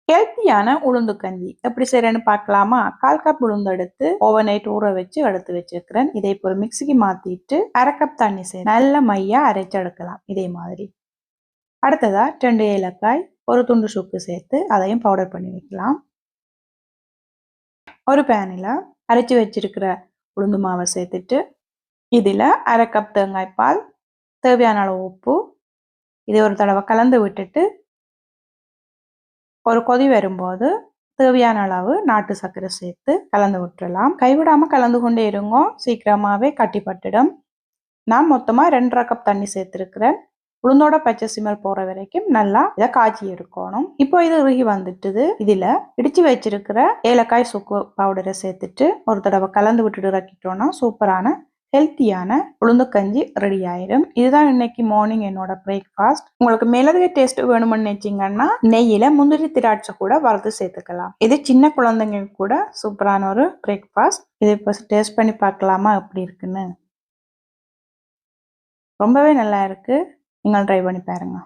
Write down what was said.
ஹெல்த்தியான உளுந்து கஞ்சி எப்படி செய்யறேன்னு பார்க்கலாமா? 1/4 கப் உளுந்து எடுத்து ஓவர் நைட் ஊற வச்சு எடுத்து வச்சிருக்கிறேன். இதை இப்போ ஒரு மிக்சிக்கு மாத்திட்டு 1/2 கப் தண்ணி சேர்த்து நல்ல மையா அரைச்சு எடுக்கலாம். இதே மாதிரி அடுத்ததா 2 ஏலக்காய், ஒரு துண்டு சுக்கு சேர்த்து அதையும் பவுடர் பண்ணி வைக்கலாம். ஒரு பேனில் அரைச்சு வச்சிருக்கிற உளுந்து மாவை சேர்த்துட்டு இதில் 1/2 கப் தேங்காய் பால், தேவையான அளவு உப்பு, இதை ஒரு தடவை கலந்து விட்டுட்டு ஒரு கொதி வரும்போது தேவையான அளவு நாட்டு சர்க்கரை சேர்த்து கலந்து விட்டுறலாம். கைவிடாம கலந்து கொண்டே இருங்கோ, சீக்கிரமாவே கட்டிப்பட்டுடும். நான் மொத்தமா 2.5 கப் தண்ணி சேர்த்திருக்கிறேன். உளுந்தோட பச்சை ஸ்மெல் போற வரைக்கும் நல்லா இதை காய்ச்சி எடுக்கணும். இப்போ இது இறுகி வந்துட்டுது. இதுல இடிச்சு வச்சிருக்கிற ஏலக்காய் சுக்கு பவுடரை சேர்த்துட்டு ஒரு தடவை கலந்து விட்டுட்டு இறக்கிட்டோம்னா சூப்பரான ஹெல்த்தியான உளுந்து கஞ்சி ரெடி ஆயிடும். இதுதான் இன்னைக்கு மார்னிங் என்னோட பிரேக்ஃபாஸ்ட். உங்களுக்கு மிளகு டேஸ்ட் வேணும்னு நினைச்சீங்கன்னா நெய்யில முந்திரி திராட்சை கூட வறுத்து சேர்த்துக்கலாம். இது சின்ன குழந்தைங்க கூட சூப்பரான ஒரு பிரேக்ஃபாஸ்ட். இதை இப்போ டேஸ்ட் பண்ணி பார்க்கலாமா எப்படி இருக்குன்னு. ரொம்பவே நல்லா இருக்கு. நீங்கள் ட்ரை பண்ணி பாருங்க.